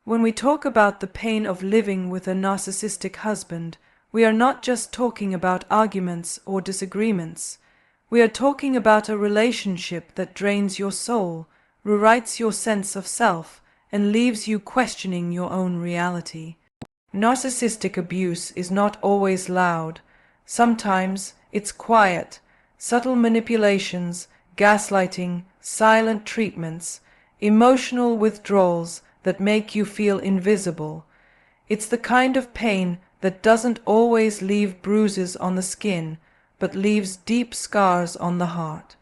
When we talk about the pain of living with a narcissistic husband, we are not just talking about arguments or disagreements. We are talking about a relationship that drains your soul, rewrites your sense of self, and leaves you questioning your own reality. Narcissistic abuse is not always loud. Sometimes it's quiet, subtle manipulations, gaslighting, silent treatments, emotional withdrawals that make you feel invisible. It's the kind of pain that doesn't always leave bruises on the skin, but leaves deep scars on the heart.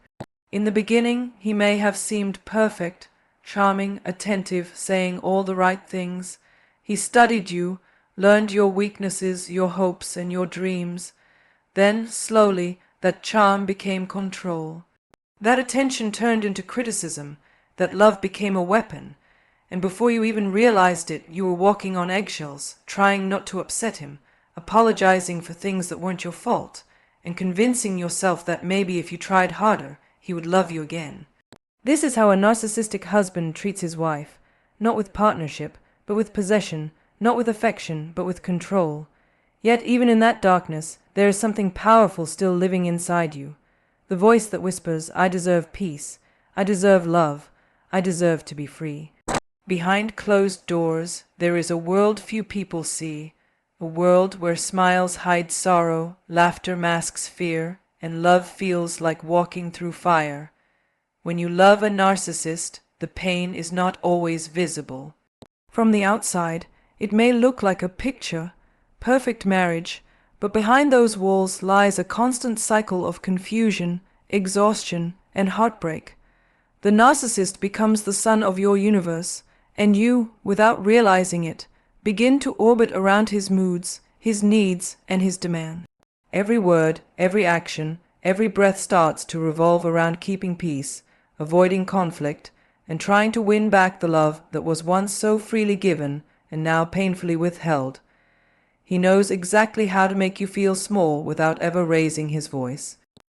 In the beginning, he may have seemed perfect, charming, attentive, saying all the right things. He studied you, learned your weaknesses, your hopes, and your dreams. Then, slowly, that charm became control. That attention turned into criticism, that love became a weapon, and before you even realized it, you were walking on eggshells, trying not to upset him, apologizing for things that weren't your fault, and convincing yourself that maybe if you tried harder, he would love you again. This is how a narcissistic husband treats his wife, not with partnership, but with possession, not with affection, but with control. Yet even in that darkness, there is something powerful still living inside you. The voice that whispers, "I deserve peace, I deserve love, I deserve to be free." Behind closed doors, there is a world few people see, a world where smiles hide sorrow, laughter masks fear, and love feels like walking through fire. When you love a narcissist, the pain is not always visible. From the outside, it may look like a picture, perfect marriage, but behind those walls lies a constant cycle of confusion, exhaustion, and heartbreak. The narcissist becomes the sun of your universe, and you, without realizing it, begin to orbit around his moods, his needs, and his demands. Every word, every action, every breath starts to revolve around keeping peace, avoiding conflict, and trying to win back the love that was once so freely given and now painfully withheld. He knows exactly how to make you feel small without ever raising his voice.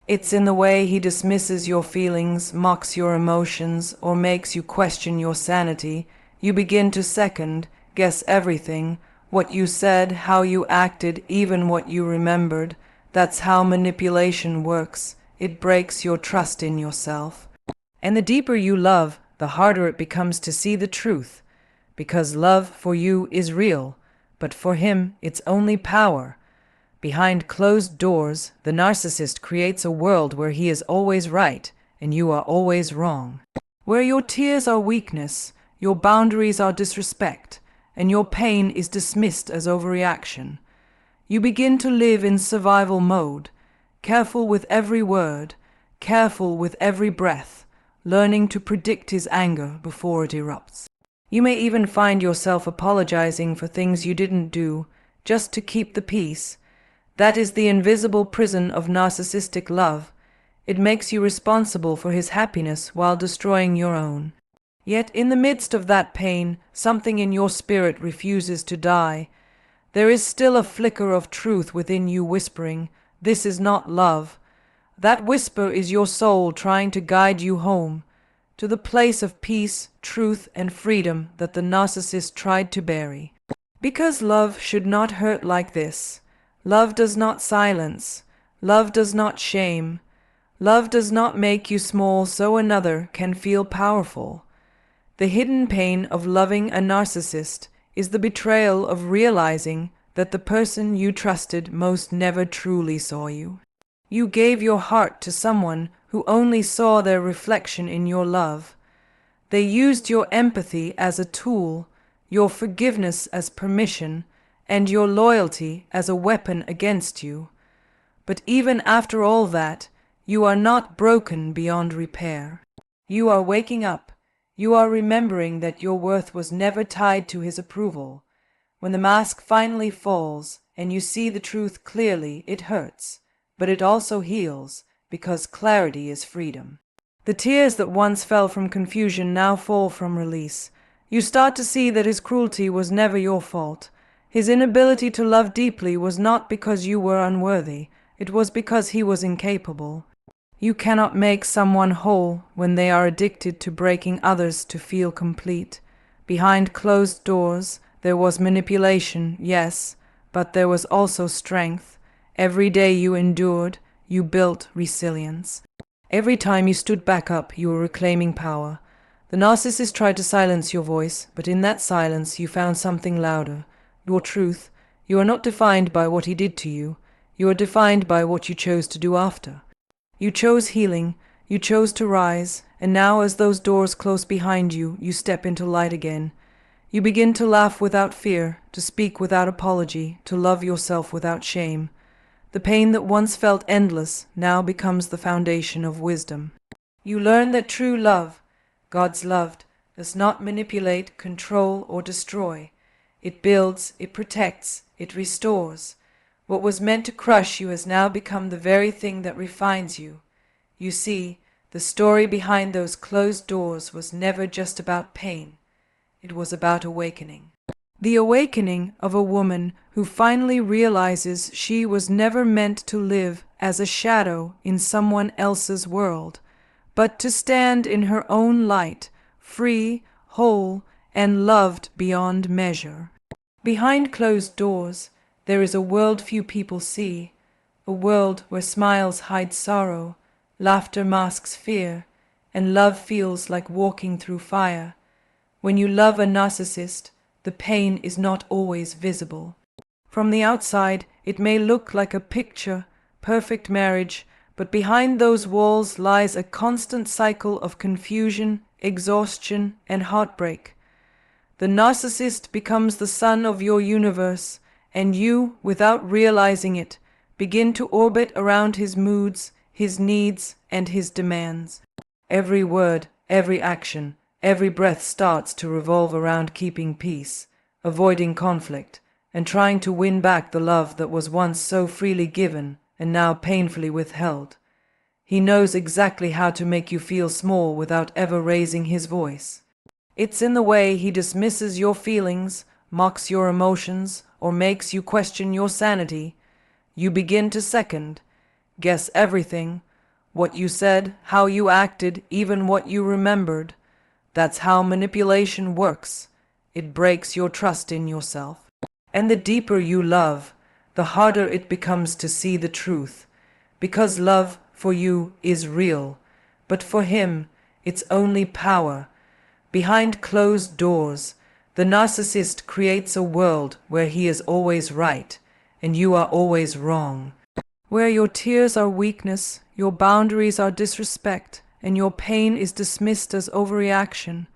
It's in the way he dismisses your feelings, mocks your emotions, or makes you question your sanity. You begin to second, guess everything, what you said, how you acted, even what you remembered. That's how manipulation works. It breaks your trust in yourself. And the deeper you love, the harder it becomes to see the truth, because love for you is real, but for him it's only power. Behind closed doors, the narcissist creates a world where he is always right and you are always wrong, where your tears are weakness, your boundaries are disrespect, and your pain is dismissed as overreaction. You begin to live in survival mode, careful with every word, careful with every breath, learning to predict his anger before it erupts. You may even find yourself apologizing for things you didn't do, just to keep the peace. That is the invisible prison of narcissistic love. It makes you responsible for his happiness while destroying your own. Yet in the midst of that pain, something in your spirit refuses to die. There is still a flicker of truth within you whispering, "This is not love." That whisper is your soul trying to guide you home, to the place of peace, truth, and freedom that the narcissist tried to bury. Because love should not hurt like this. Love does not silence. Love does not shame. Love does not make you small so another can feel powerful. The hidden pain of loving a narcissist is the betrayal of realizing that the person you trusted most never truly saw you. You gave your heart to someone who only saw their reflection in your love. They used your empathy as a tool, your forgiveness as permission, and your loyalty as a weapon against you. But even after all that, you are not broken beyond repair. You are waking up. You are remembering that your worth was never tied to his approval. When the mask finally falls and you see the truth clearly, it hurts, but it also heals, because clarity is freedom. The tears that once fell from confusion now fall from release. You start to see that his cruelty was never your fault. His inability to love deeply was not because you were unworthy, it was because he was incapable. You cannot make someone whole when they are addicted to breaking others to feel complete. Behind closed doors, there was manipulation, yes, but there was also strength. Every day you endured, you built resilience. Every time you stood back up, you were reclaiming power. The narcissist tried to silence your voice, but in that silence you found something louder. Your truth. You are not defined by what he did to you. You are defined by what you chose to do after. You chose healing, you chose to rise, and now as those doors close behind you, you step into light again. You begin to laugh without fear, to speak without apology, to love yourself without shame. The pain that once felt endless now becomes the foundation of wisdom. You learn that true love, God's love, does not manipulate, control, or destroy. It builds, it protects, it restores. What was meant to crush you has now become the very thing that refines you. You see, the story behind those closed doors was never just about pain. It was about awakening. The awakening of a woman who finally realizes she was never meant to live as a shadow in someone else's world, but to stand in her own light, free, whole, and loved beyond measure. Behind closed doors, there is a world few people see, a world where smiles hide sorrow, laughter masks fear, and love feels like walking through fire. When you love a narcissist, the pain is not always visible. From the outside, it may look like a picture, perfect marriage, but behind those walls lies a constant cycle of confusion, exhaustion, and heartbreak. The narcissist becomes the sun of your universe, and you, without realizing it, begin to orbit around his moods, his needs, and his demands. Every word, every action, every breath starts to revolve around keeping peace, avoiding conflict, and trying to win back the love that was once so freely given and now painfully withheld. He knows exactly how to make you feel small without ever raising his voice. It's in the way he dismisses your feelings, mocks your emotions, or makes you question your sanity. You begin to second, guess everything, what you said, how you acted, even what you remembered. That's how manipulation works. It breaks your trust in yourself. And the deeper you love, the harder it becomes to see the truth, because love for you is real, but for him it's only power. Behind closed doors, the narcissist creates a world where he is always right and you are always wrong, where your tears are weakness, your boundaries are disrespect, and your pain is dismissed as overreaction.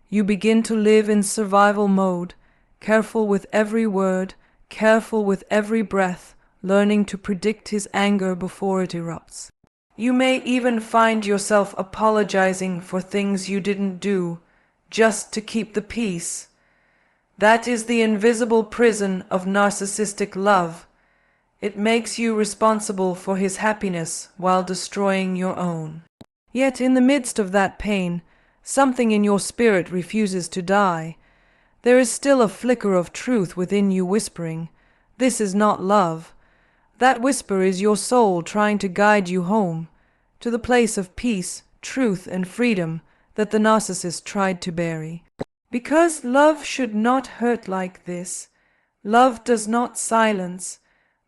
You begin to live in survival mode, careful with every word, careful with every breath, learning to predict his anger before it erupts. You may even find yourself apologizing for things you didn't do, just to keep the peace. That is the invisible prison of narcissistic love. It makes you responsible for his happiness while destroying your own. Yet in the midst of that pain, something in your spirit refuses to die. There is still a flicker of truth within you whispering, "This is not love." That whisper is your soul trying to guide you home, to the place of peace, truth, and freedom that the narcissist tried to bury. Because love should not hurt like this. Love does not silence.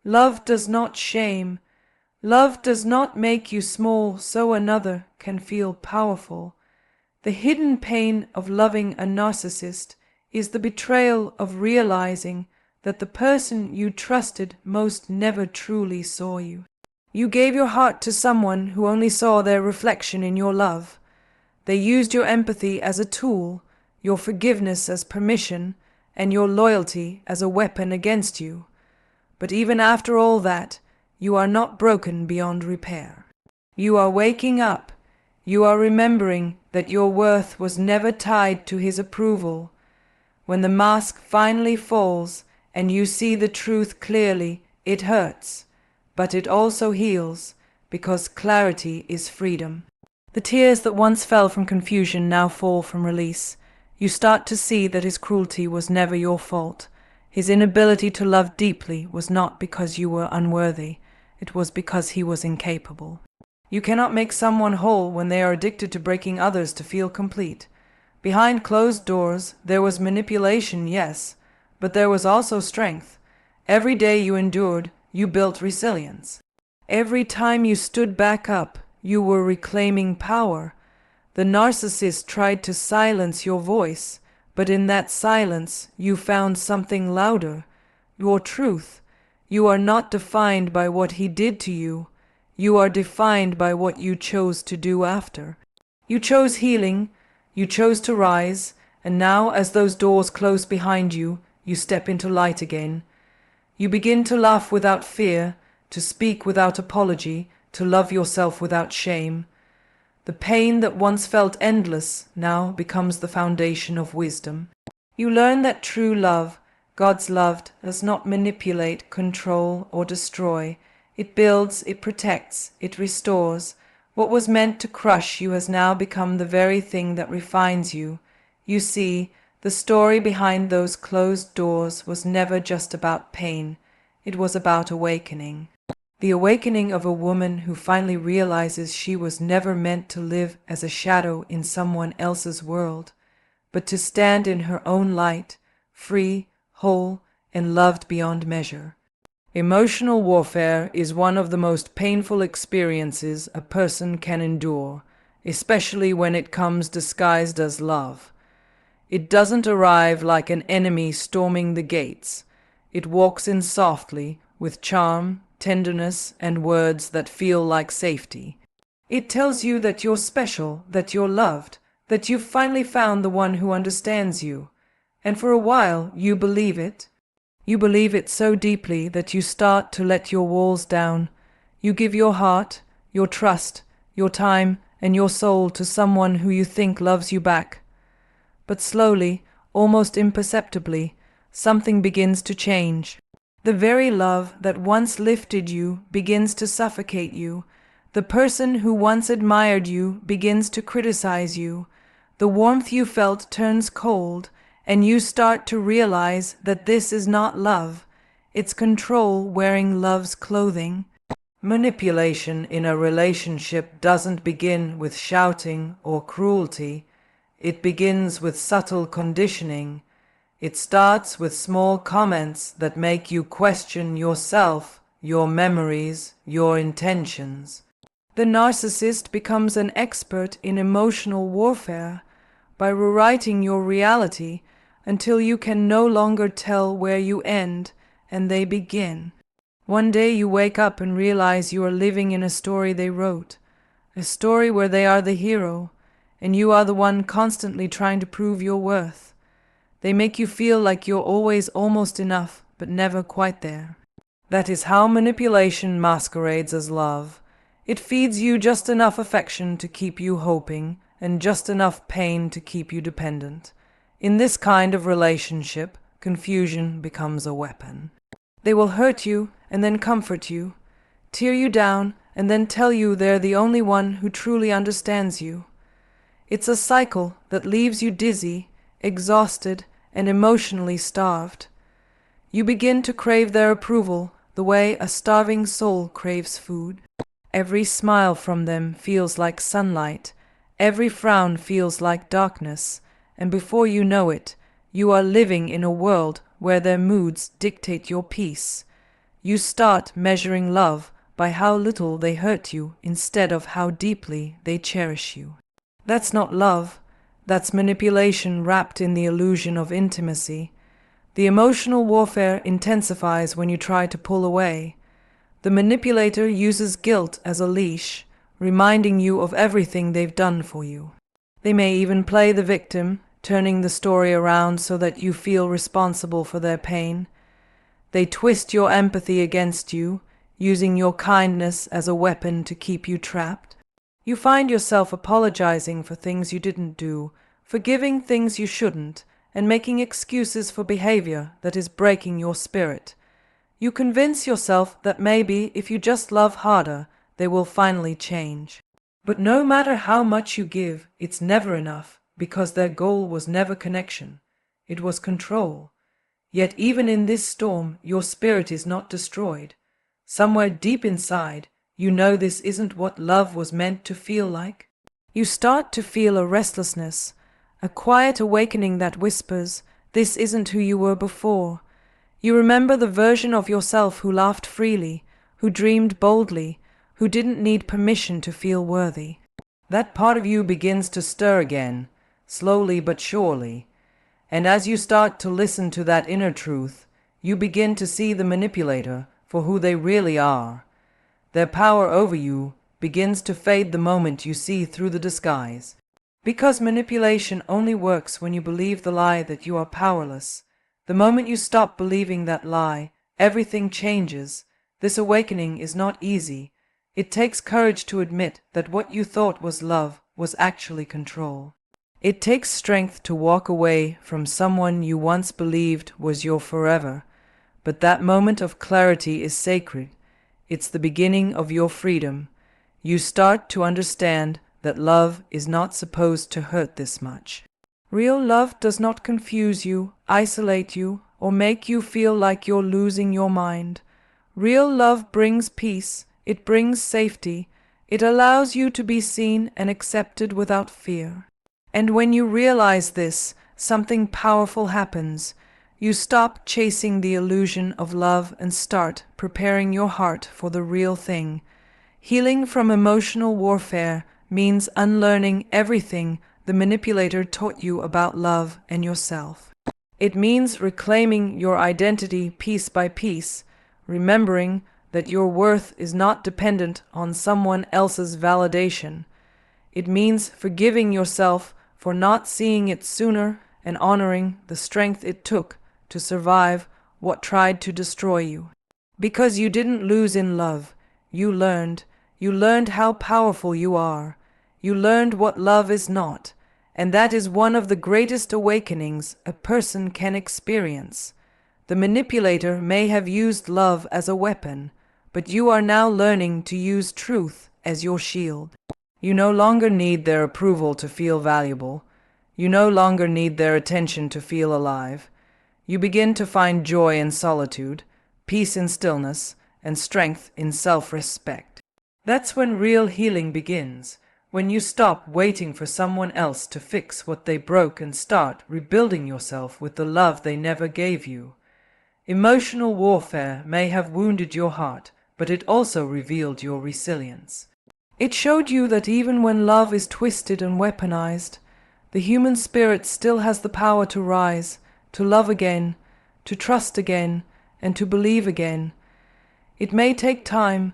Love does not shame. Love does not make you small so another can feel powerful. The hidden pain of loving a narcissist is the betrayal of realizing that the person you trusted most never truly saw you. You gave your heart to someone who only saw their reflection in your love. They used your empathy as a tool, your forgiveness as permission, and your loyalty as a weapon against you. But even after all that, you are not broken beyond repair. You are waking up. You are remembering that your worth was never tied to his approval. When the mask finally falls and you see the truth clearly, it hurts, but it also heals, because clarity is freedom. The tears that once fell from confusion now fall from release. You start to see that his cruelty was never your fault. His inability to love deeply was not because you were unworthy. It was because he was incapable. You cannot make someone whole when they are addicted to breaking others to feel complete. Behind closed doors, there was manipulation, yes, but there was also strength. Every day you endured, you built resilience. Every time you stood back up, you were reclaiming power. The narcissist tried to silence your voice, but in that silence you found something louder, your truth. You are not defined by what he did to you. You are defined by what you chose to do after. You chose healing, you chose to rise, and now as those doors close behind you, you step into light again. You begin to laugh without fear, to speak without apology, to love yourself without shame. The pain that once felt endless now becomes the foundation of wisdom. You learn that true love, God's love, does not manipulate, control, or destroy. It builds, it protects, it restores. What was meant to crush you has now become the very thing that refines you. You see, the story behind those closed doors was never just about pain. It was about awakening. The awakening of a woman who finally realizes she was never meant to live as a shadow in someone else's world, but to stand in her own light, free, whole, and loved beyond measure. Emotional warfare is one of the most painful experiences a person can endure, especially when it comes disguised as love. It doesn't arrive like an enemy storming the gates. It walks in softly, with charm, tenderness, and words that feel like safety. It tells you that you're special, that you're loved, that you've finally found the one who understands you. And for a while, you believe it. You believe it so deeply that you start to let your walls down. You give your heart, your trust, your time, and your soul to someone who you think loves you back. But slowly, almost imperceptibly, something begins to change. The very love that once lifted you begins to suffocate you. The person who once admired you begins to criticize you. The warmth you felt turns cold, and you start to realize that this is not love. It's control wearing love's clothing. Manipulation in a relationship doesn't begin with shouting or cruelty. It begins with subtle conditioning. It starts with small comments that make you question yourself, your memories, your intentions. The narcissist becomes an expert in emotional warfare by rewriting your reality until you can no longer tell where you end and they begin. One day you wake up and realize you are living in a story they wrote, a story where they are the hero, and you are the one constantly trying to prove your worth. They make you feel like you're always almost enough, but never quite there. That is how manipulation masquerades as love. It feeds you just enough affection to keep you hoping, and just enough pain to keep you dependent. In this kind of relationship, confusion becomes a weapon. They will hurt you and then comfort you, tear you down and then tell you they're the only one who truly understands you. It's a cycle that leaves you dizzy, exhausted, and emotionally starved. You begin to crave their approval the way a starving soul craves food. Every smile from them feels like sunlight. Every frown feels like darkness. And before you know it, you are living in a world where their moods dictate your peace. You start measuring love by how little they hurt you instead of how deeply they cherish you. That's not love. That's manipulation wrapped in the illusion of intimacy. The emotional warfare intensifies when you try to pull away. The manipulator uses guilt as a leash, reminding you of everything they've done for you. They may even play the victim, turning the story around so that you feel responsible for their pain. They twist your empathy against you, using your kindness as a weapon to keep you trapped. You find yourself apologizing for things you didn't do, forgiving things you shouldn't, and making excuses for behavior that is breaking your spirit. You convince yourself that maybe if you just love harder, they will finally change. But no matter how much you give, it's never enough, because their goal was never connection. It was control. Yet even in this storm, your spirit is not destroyed. Somewhere deep inside, you know this isn't what love was meant to feel like. You start to feel a restlessness, a quiet awakening that whispers, "This isn't who you were before." You remember the version of yourself who laughed freely, who dreamed boldly, who didn't need permission to feel worthy. That part of you begins to stir again, slowly but surely. And as you start to listen to that inner truth, you begin to see the manipulator for who they really are. Their power over you begins to fade the moment you see through the disguise. Because manipulation only works when you believe the lie that you are powerless. The moment you stop believing that lie, everything changes. This awakening is not easy. It takes courage to admit that what you thought was love was actually control. It takes strength to walk away from someone you once believed was your forever. But that moment of clarity is sacred. It's the beginning of your freedom. You start to understand that love is not supposed to hurt this much. Real love does not confuse you, isolate you, or make you feel like you're losing your mind. Real love brings peace, it brings safety, it allows you to be seen and accepted without fear. And when you realize this, something powerful happens. You stop chasing the illusion of love and start preparing your heart for the real thing. Healing from emotional warfare means unlearning everything the manipulator taught you about love and yourself. It means reclaiming your identity piece by piece, remembering that your worth is not dependent on someone else's validation. It means forgiving yourself for not seeing it sooner and honoring the strength it took to survive what tried to destroy you. Because you didn't lose in love, you learned how powerful you are. You learned what love is not, and that is one of the greatest awakenings a person can experience. The manipulator may have used love as a weapon, but you are now learning to use truth as your shield. You no longer need their approval to feel valuable. You no longer need their attention to feel alive. You begin to find joy in solitude, peace in stillness, and strength in self-respect. That's when real healing begins. When you stop waiting for someone else to fix what they broke and start rebuilding yourself with the love they never gave you. Emotional warfare may have wounded your heart, but it also revealed your resilience. It showed you that even when love is twisted and weaponized, the human spirit still has the power to rise, to love again, to trust again, and to believe again. It may take time,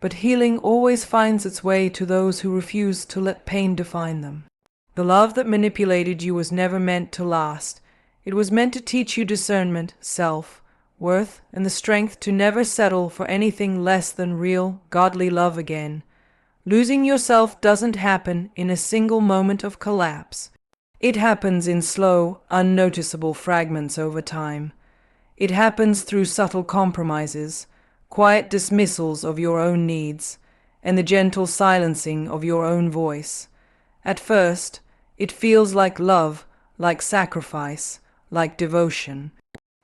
but healing always finds its way to those who refuse to let pain define them. The love that manipulated you was never meant to last. It was meant to teach you discernment, self-worth, and the strength to never settle for anything less than real, godly love again. Losing yourself doesn't happen in a single moment of collapse. It happens in slow, unnoticeable fragments over time. It happens through subtle compromises, quiet dismissals of your own needs, and the gentle silencing of your own voice. At first, it feels like love, like sacrifice, like devotion.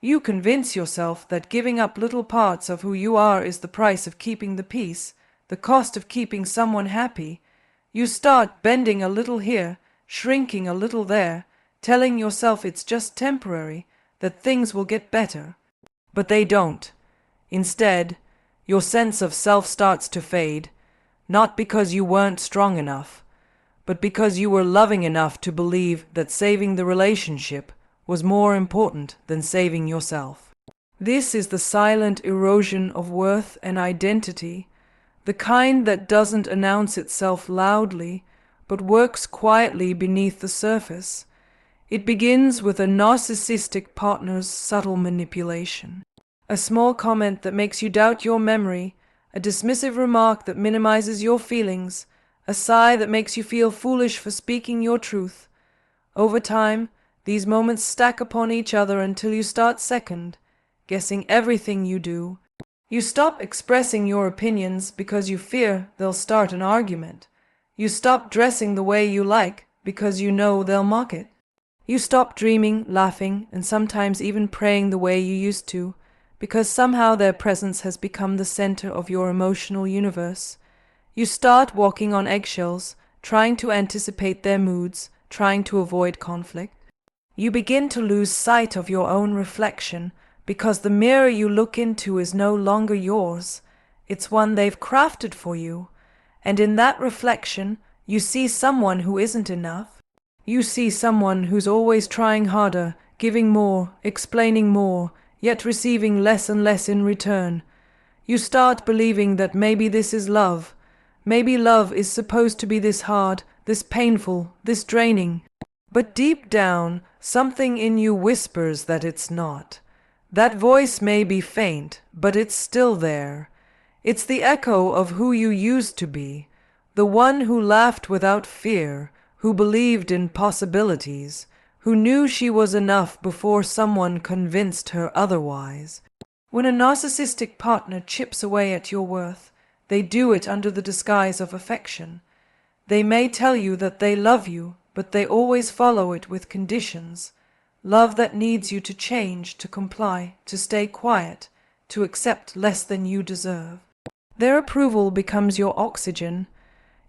You convince yourself that giving up little parts of who you are is the price of keeping the peace, the cost of keeping someone happy. You start bending a little here, shrinking a little there, telling yourself it's just temporary, that things will get better. But they don't. Instead, your sense of self starts to fade, not because you weren't strong enough, but because you were loving enough to believe that saving the relationship was more important than saving yourself. This is the silent erosion of worth and identity, the kind that doesn't announce itself loudly, but works quietly beneath the surface. It begins with a narcissistic partner's subtle manipulation. A small comment that makes you doubt your memory, a dismissive remark that minimizes your feelings, a sigh that makes you feel foolish for speaking your truth. Over time, these moments stack upon each other until you start second, guessing everything you do. You stop expressing your opinions because you fear they'll start an argument. You stop dressing the way you like because you know they'll mock it. You stop dreaming, laughing, and sometimes even praying the way you used to, because somehow their presence has become the center of your emotional universe. You start walking on eggshells, trying to anticipate their moods, trying to avoid conflict. You begin to lose sight of your own reflection because the mirror you look into is no longer yours. It's one they've crafted for you. And in that reflection, you see someone who isn't enough. You see someone who's always trying harder, giving more, explaining more, yet receiving less and less in return. You start believing that maybe this is love. Maybe love is supposed to be this hard, this painful, this draining. But deep down, something in you whispers that it's not. That voice may be faint, but it's still there. It's the echo of who you used to be, the one who laughed without fear, who believed in possibilities, who knew she was enough before someone convinced her otherwise. When a narcissistic partner chips away at your worth, they do it under the disguise of affection. They may tell you that they love you, but they always follow it with conditions. Love that needs you to change, to comply, to stay quiet, to accept less than you deserve. Their approval becomes your oxygen.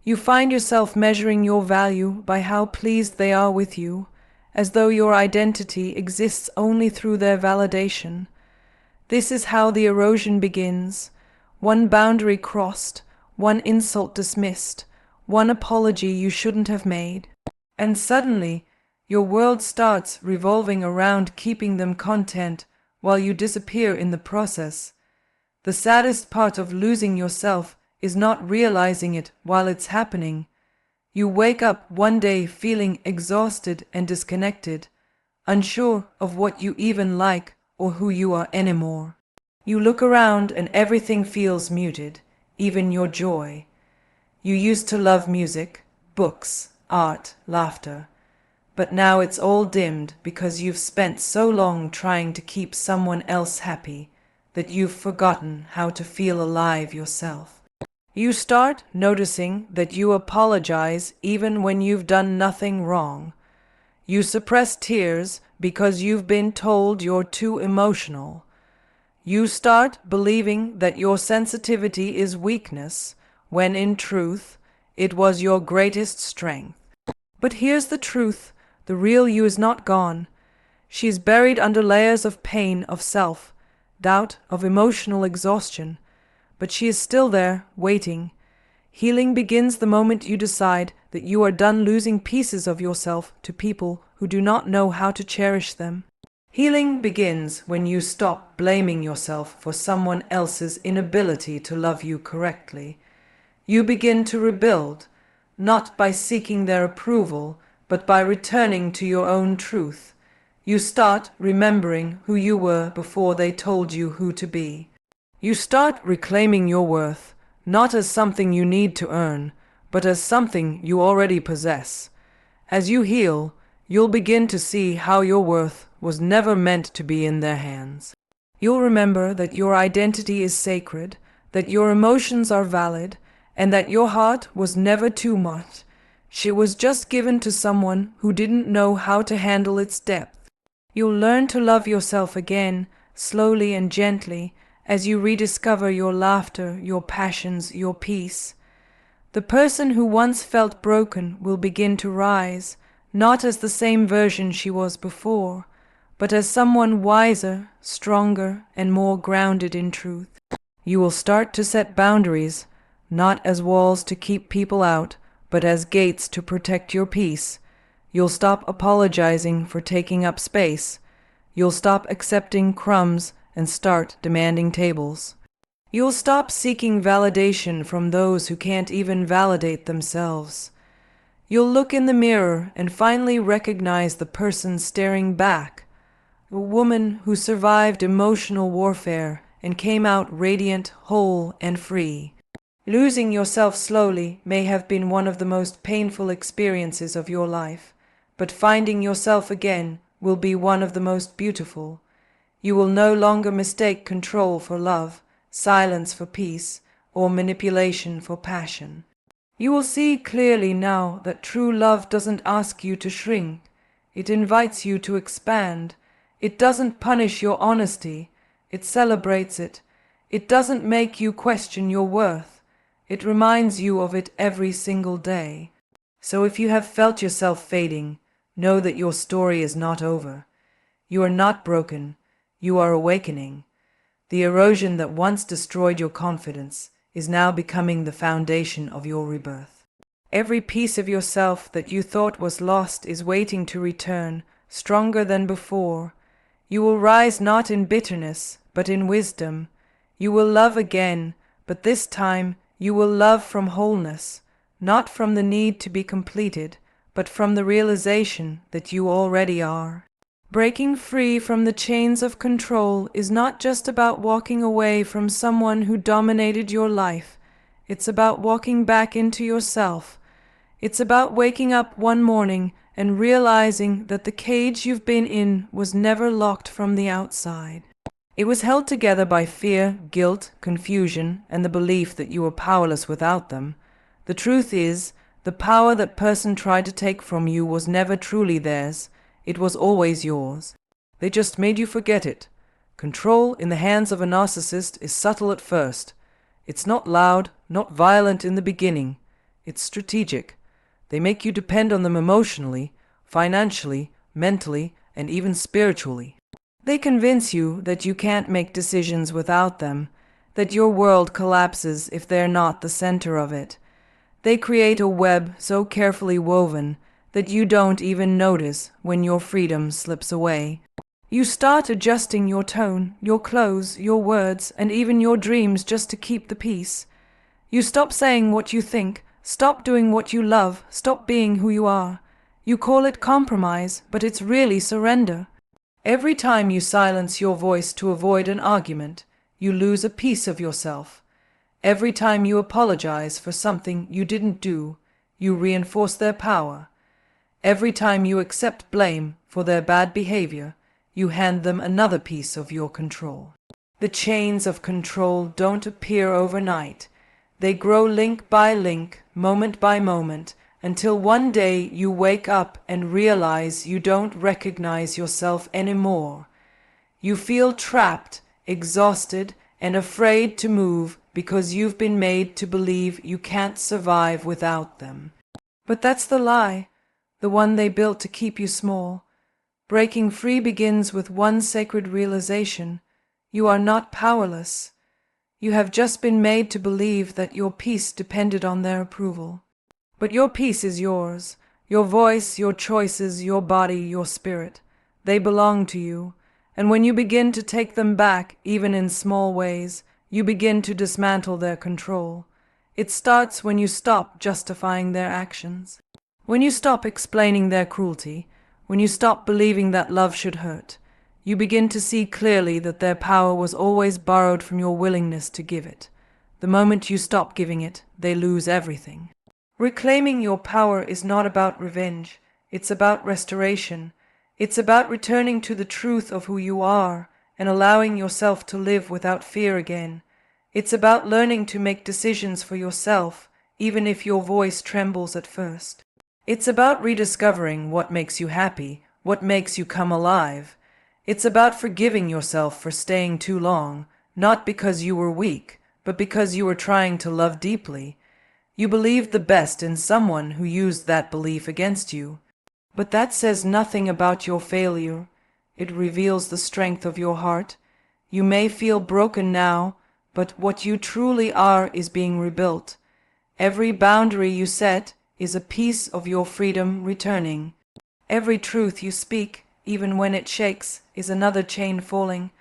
You find yourself measuring your value by how pleased they are with you, as though your identity exists only through their validation. This is how the erosion begins. One boundary crossed, one insult dismissed, one apology you shouldn't have made. And suddenly, your world starts revolving around keeping them content while you disappear in the process. The saddest part of losing yourself is not realizing it while it's happening. You wake up one day feeling exhausted and disconnected, unsure of what you even like or who you are anymore. You look around and everything feels muted, even your joy. You used to love music, books, art, laughter. But now it's all dimmed because you've spent so long trying to keep someone else happy that you've forgotten how to feel alive yourself. You start noticing that you apologize even when you've done nothing wrong. You suppress tears because you've been told you're too emotional. You start believing that your sensitivity is weakness, when in truth, it was your greatest strength. But here's the truth, the real you is not gone. She's buried under layers of pain, of self, doubt, of emotional exhaustion. But she is still there, waiting. Healing begins the moment you decide that you are done losing pieces of yourself to people who do not know how to cherish them. Healing begins when you stop blaming yourself for someone else's inability to love you correctly. You begin to rebuild, not by seeking their approval, but by returning to your own truth. You start remembering who you were before they told you who to be. You start reclaiming your worth, not as something you need to earn, but as something you already possess. As you heal, you'll begin to see how your worth was never meant to be in their hands. You'll remember that your identity is sacred, that your emotions are valid, and that your heart was never too much. She was just given to someone who didn't know how to handle its depth. You'll learn to love yourself again, slowly and gently, as you rediscover your laughter, your passions, your peace. The person who once felt broken will begin to rise, not as the same version she was before, but as someone wiser, stronger, and more grounded in truth. You will start to set boundaries, not as walls to keep people out, but as gates to protect your peace. You'll stop apologizing for taking up space. You'll stop accepting crumbs and start demanding tables. You'll stop seeking validation from those who can't even validate themselves. You'll look in the mirror and finally recognize the person staring back, a woman who survived emotional warfare and came out radiant, whole, and free. Losing yourself slowly may have been one of the most painful experiences of your life, but finding yourself again will be one of the most beautiful. You will no longer mistake control for love, silence for peace, or manipulation for passion. You will see clearly now that true love doesn't ask you to shrink. It invites you to expand. It doesn't punish your honesty. It celebrates it. It doesn't make you question your worth. It reminds you of it every single day. So if you have felt yourself fading, know that your story is not over. You are not broken. You are awakening. The erosion that once destroyed your confidence is now becoming the foundation of your rebirth. Every piece of yourself that you thought was lost is waiting to return, stronger than before. You will rise not in bitterness, but in wisdom. You will love again, but this time you will love from wholeness, not from the need to be completed, but from the realization that you already are. Breaking free from the chains of control is not just about walking away from someone who dominated your life. It's about walking back into yourself. It's about waking up one morning and realizing that the cage you've been in was never locked from the outside. It was held together by fear, guilt, confusion, and the belief that you were powerless without them. The truth is, the power that person tried to take from you was never truly theirs. It was always yours. They just made you forget it. Control in the hands of a narcissist is subtle at first. It's not loud, not violent in the beginning. It's strategic. They make you depend on them emotionally, financially, mentally, and even spiritually. They convince you that you can't make decisions without them, that your world collapses if they're not the center of it. They create a web so carefully woven that you don't even notice when your freedom slips away. You start adjusting your tone, your clothes, your words, and even your dreams just to keep the peace. You stop saying what you think, stop doing what you love, stop being who you are. You call it compromise, but it's really surrender. Every time you silence your voice to avoid an argument, you lose a piece of yourself. Every time you apologize for something you didn't do, you reinforce their power. Every time you accept blame for their bad behavior, you hand them another piece of your control. The chains of control don't appear overnight. They grow link by link, moment by moment, until one day you wake up and realize you don't recognize yourself anymore. You feel trapped, exhausted, and afraid to move because you've been made to believe you can't survive without them. But that's the lie. The one they built to keep you small. Breaking free begins with one sacred realization. You are not powerless. You have just been made to believe that your peace depended on their approval. But your peace is yours. Your voice, your choices, your body, your spirit. They belong to you. And when you begin to take them back, even in small ways, you begin to dismantle their control. It starts when you stop justifying their actions. When you stop explaining their cruelty, when you stop believing that love should hurt, you begin to see clearly that their power was always borrowed from your willingness to give it. The moment you stop giving it, they lose everything. Reclaiming your power is not about revenge. It's about restoration. It's about returning to the truth of who you are and allowing yourself to live without fear again. It's about learning to make decisions for yourself, even if your voice trembles at first. It's about rediscovering what makes you happy, what makes you come alive. It's about forgiving yourself for staying too long, not because you were weak, but because you were trying to love deeply. You believed the best in someone who used that belief against you. But that says nothing about your failure. It reveals the strength of your heart. You may feel broken now, but what you truly are is being rebuilt. Every boundary you set is a piece of your freedom returning. Every truth you speak, even when it shakes, is another chain falling.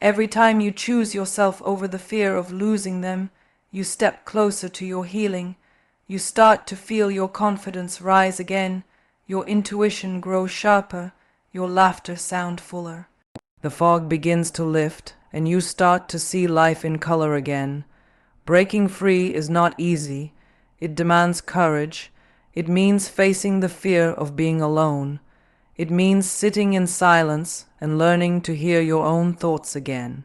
Every time you choose yourself over the fear of losing them, you step closer to your healing. You start to feel your confidence rise again, your intuition grow sharper, your laughter sound fuller. The fog begins to lift, and you start to see life in color again. Breaking free is not easy. It demands courage. It means facing the fear of being alone. It means sitting in silence and learning to hear your own thoughts again.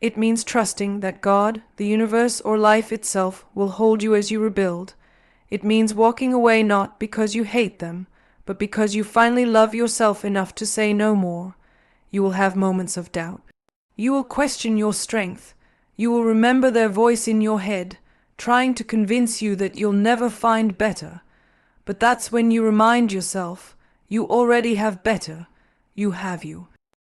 It means trusting that God, the universe, or life itself will hold you as you rebuild. It means walking away not because you hate them, but because you finally love yourself enough to say no more. You will have moments of doubt. You will question your strength. You will remember their voice in your head, trying to convince you that you'll never find better. But that's when you remind yourself, you already have better. You have you.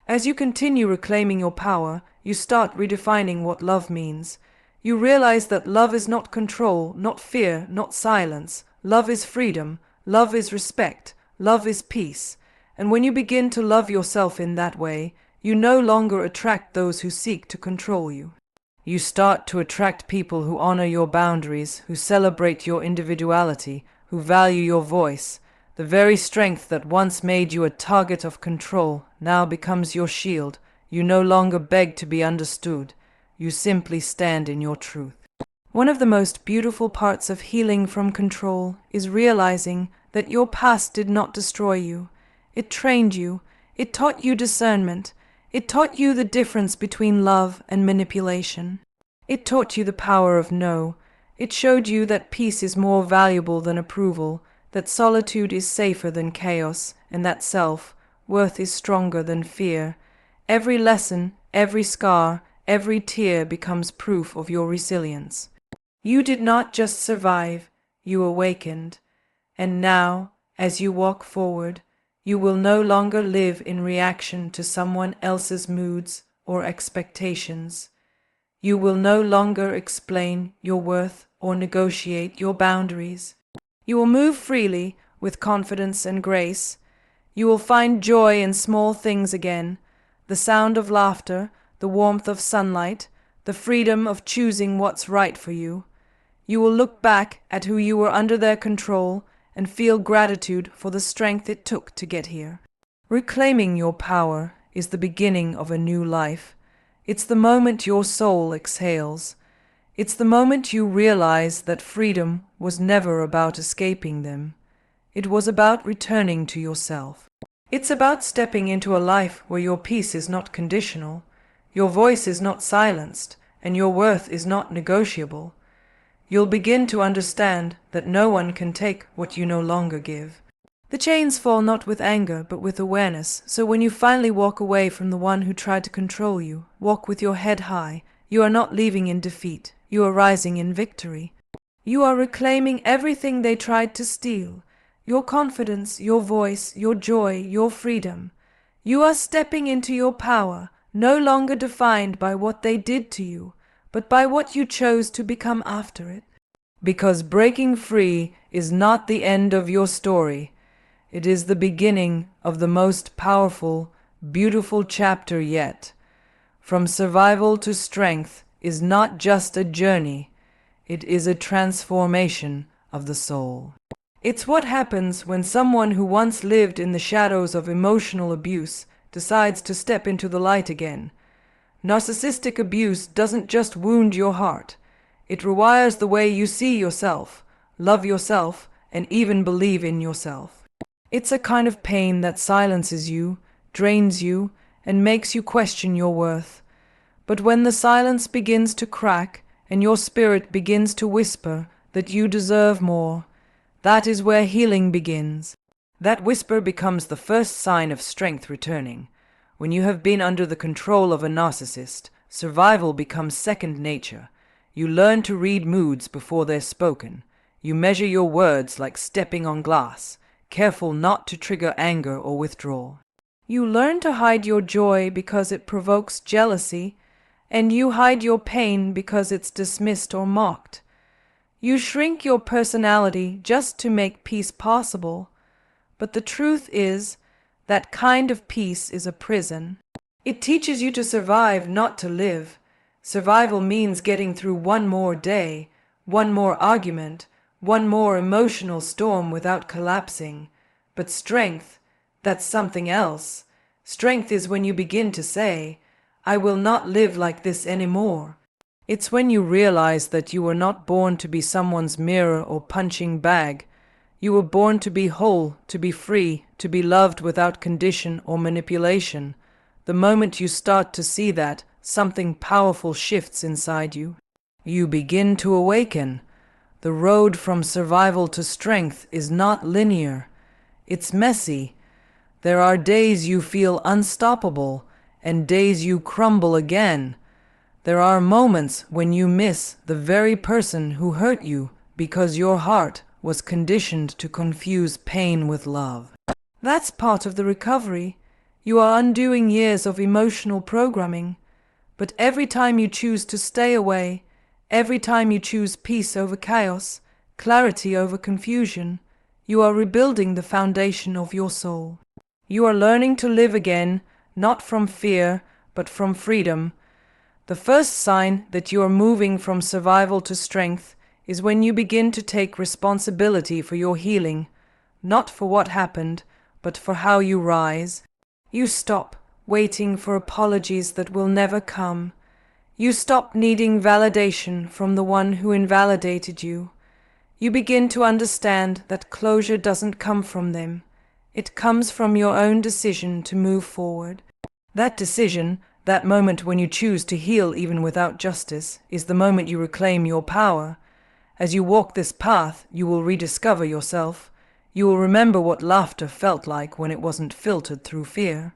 As you continue reclaiming your power, you start redefining what love means. You realize that love is not control, not fear, not silence. Love is freedom. Love is respect. Love is peace. And when you begin to love yourself in that way, you no longer attract those who seek to control you. You start to attract people who honor your boundaries, who celebrate your individuality, who value your voice. The very strength that once made you a target of control now becomes your shield. You no longer beg to be understood. You simply stand in your truth. One of the most beautiful parts of healing from control is realizing that your past did not destroy you. It trained you. It taught you discernment. It taught you the difference between love and manipulation. It taught you the power of no. It showed you that peace is more valuable than approval, that solitude is safer than chaos, and that self-worth is stronger than fear. Every lesson, every scar, every tear becomes proof of your resilience. You did not just survive, you awakened. And now, as you walk forward, you will no longer live in reaction to someone else's moods or expectations. You will no longer explain your worth or negotiate your boundaries. You will move freely with confidence and grace. You will find joy in small things again, the sound of laughter, the warmth of sunlight, the freedom of choosing what's right for you. You will look back at who you were under their control and feel gratitude for the strength it took to get here. Reclaiming your power is the beginning of a new life. It's the moment your soul exhales. It's the moment you realize that freedom was never about escaping them. It was about returning to yourself. It's about stepping into a life where your peace is not conditional, your voice is not silenced, and your worth is not negotiable. You'll begin to understand that no one can take what you no longer give. The chains fall not with anger, but with awareness, so when you finally walk away from the one who tried to control you, walk with your head high. You are not leaving in defeat, you are rising in victory. You are reclaiming everything they tried to steal. Your confidence, your voice, your joy, your freedom. You are stepping into your power, no longer defined by what they did to you, but by what you chose to become after it. Because breaking free is not the end of your story. It is the beginning of the most powerful, beautiful chapter yet. From survival to strength is not just a journey, it is a transformation of the soul. It's what happens when someone who once lived in the shadows of emotional abuse decides to step into the light again. Narcissistic abuse doesn't just wound your heart. It rewires the way you see yourself, love yourself, and even believe in yourself. It's a kind of pain that silences you, drains you, and makes you question your worth. But when the silence begins to crack and your spirit begins to whisper that you deserve more, that is where healing begins. That whisper becomes the first sign of strength returning. When you have been under the control of a narcissist, survival becomes second nature. You learn to read moods before they're spoken. You measure your words like stepping on glass, careful not to trigger anger or withdrawal. You learn to hide your joy because it provokes jealousy, and you hide your pain because it's dismissed or mocked. You shrink your personality just to make peace possible, but the truth is, that kind of peace is a prison. It teaches you to survive, not to live. Survival means getting through one more day, one more argument, one more emotional storm without collapsing. But strength, that's something else. Strength is when you begin to say, I will not live like this anymore. It's when you realize that you were not born to be someone's mirror or punching bag. You were born to be whole, to be free, to be loved without condition or manipulation. The moment you start to see that, something powerful shifts inside you. You begin to awaken. The road from survival to strength is not linear. It's messy. There are days you feel unstoppable, and days you crumble again. There are moments when you miss the very person who hurt you because your heart was conditioned to confuse pain with love. That's part of the recovery. You are undoing years of emotional programming. But every time you choose to stay away, every time you choose peace over chaos, clarity over confusion, you are rebuilding the foundation of your soul. You are learning to live again, not from fear, but from freedom. The first sign that you are moving from survival to strength is when you begin to take responsibility for your healing, not for what happened, but for how you rise. You stop waiting for apologies that will never come. You stop needing validation from the one who invalidated you. You begin to understand that closure doesn't come from them. It comes from your own decision to move forward. That decision, that moment when you choose to heal even without justice, is the moment you reclaim your power. As you walk this path, you will rediscover yourself. You will remember what laughter felt like when it wasn't filtered through fear.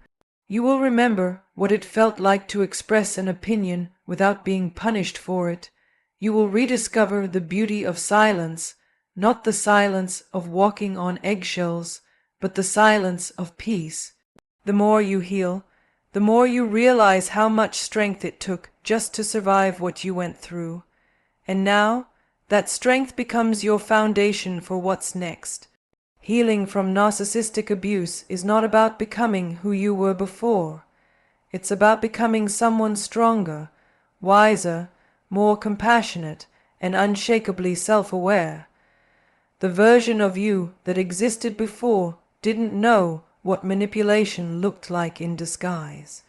You will remember what it felt like to express an opinion without being punished for it. You will rediscover the beauty of silence, not the silence of walking on eggshells, but the silence of peace. The more you heal, the more you realize how much strength it took just to survive what you went through. And now, that strength becomes your foundation for what's next. Healing from narcissistic abuse is not about becoming who you were before. It's about becoming someone stronger, wiser, more compassionate, and unshakably self-aware. The version of you that existed before didn't know what manipulation looked like in disguise.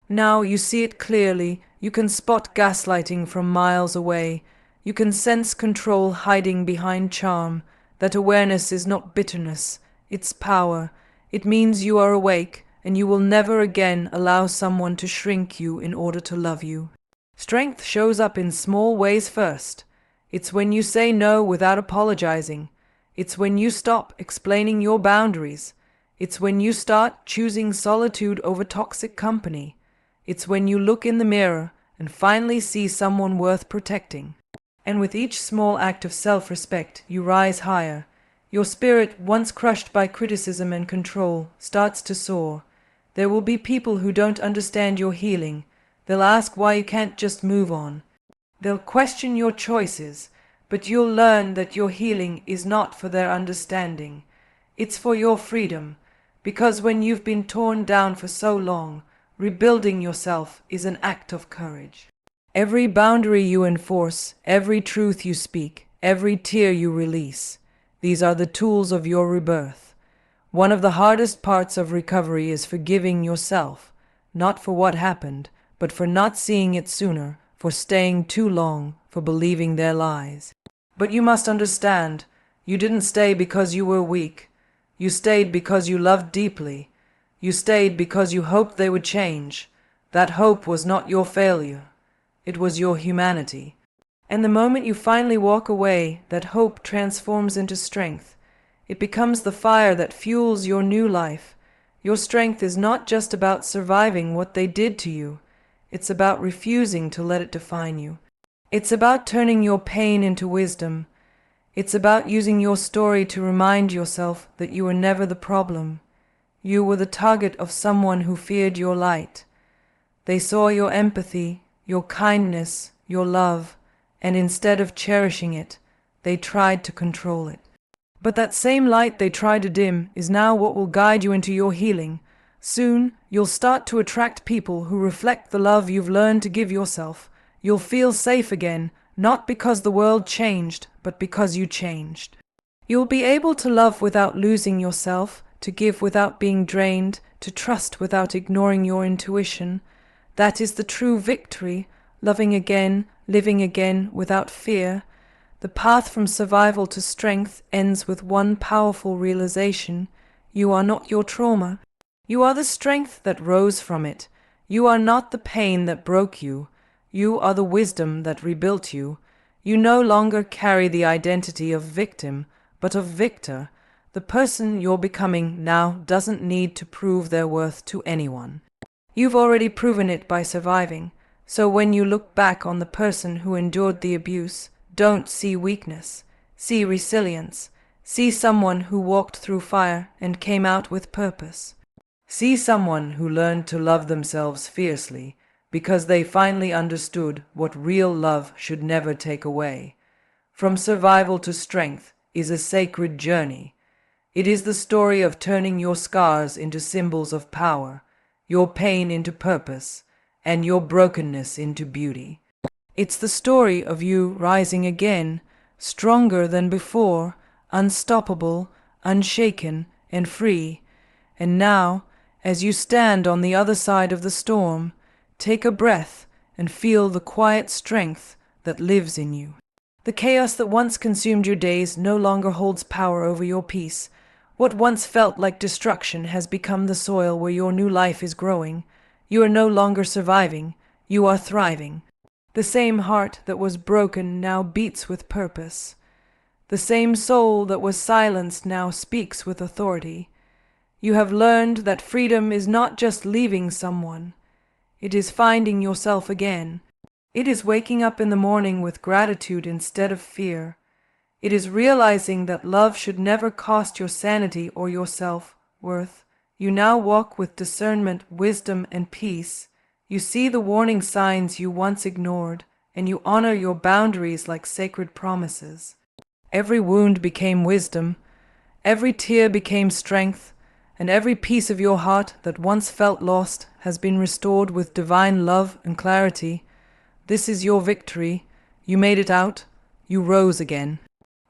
Now you see it clearly. You can spot gaslighting from miles away. You can sense control hiding behind charm. That awareness is not bitterness, it's power. It means you are awake, and you will never again allow someone to shrink you in order to love you. Strength shows up in small ways first. It's when you say no without apologizing. It's when you stop explaining your boundaries. It's when you start choosing solitude over toxic company. It's when you look in the mirror and finally see someone worth protecting. And with each small act of self-respect, you rise higher. Your spirit, once crushed by criticism and control, starts to soar. There will be people who don't understand your healing. They'll ask why you can't just move on. They'll question your choices, but you'll learn that your healing is not for their understanding. It's for your freedom, because when you've been torn down for so long, rebuilding yourself is an act of courage. Every boundary you enforce, every truth you speak, every tear you release, these are the tools of your rebirth. One of the hardest parts of recovery is forgiving yourself, not for what happened, but for not seeing it sooner, for staying too long, for believing their lies. But you must understand, you didn't stay because you were weak. You stayed because you loved deeply. You stayed because you hoped they would change. That hope was not your failure. It was your humanity. And the moment you finally walk away, that hope transforms into strength. It becomes the fire that fuels your new life. Your strength is not just about surviving what they did to you. It's about refusing to let it define you. It's about turning your pain into wisdom. It's about using your story to remind yourself that you were never the problem. You were the target of someone who feared your light. They saw your empathy, your kindness, your love, and instead of cherishing it, they tried to control it. But that same light they tried to dim is now what will guide you into your healing. Soon, you'll start to attract people who reflect the love you've learned to give yourself. You'll feel safe again, not because the world changed, but because you changed. You'll be able to love without losing yourself, to give without being drained, to trust without ignoring your intuition. That is the true victory, loving again, living again without fear. The path from survival to strength ends with one powerful realization. You are not your trauma. You are the strength that rose from it. You are not the pain that broke you. You are the wisdom that rebuilt you. You no longer carry the identity of victim, but of victor. The person you're becoming now doesn't need to prove their worth to anyone. You've already proven it by surviving, so when you look back on the person who endured the abuse, don't see weakness, see resilience, See someone who walked through fire and came out with purpose. See someone who learned to love themselves fiercely because they finally understood what real love should never take away. From survival to strength is a sacred journey. It is the story of turning your scars into symbols of power, your pain into purpose, and your brokenness into beauty. It's the story of you rising again, stronger than before, unstoppable, unshaken, and free. And now, as you stand on the other side of the storm, take a breath and feel the quiet strength that lives in you. The chaos that once consumed your days no longer holds power over your peace. What once felt like destruction has become the soil where your new life is growing. You are no longer surviving, you are thriving. The same heart that was broken now beats with purpose. The same soul that was silenced now speaks with authority. You have learned that freedom is not just leaving someone. It is finding yourself again. It is waking up in the morning with gratitude instead of fear. It is realizing that love should never cost your sanity or your self-worth. You now walk with discernment, wisdom, and peace. You see the warning signs you once ignored, and you honor your boundaries like sacred promises. Every wound became wisdom, every tear became strength, and every piece of your heart that once felt lost has been restored with divine love and clarity. This is your victory. You made it out. You rose again.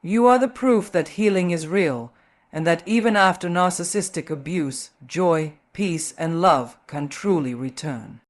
You are the proof that healing is real, and that even after narcissistic abuse, joy, peace, and love can truly return.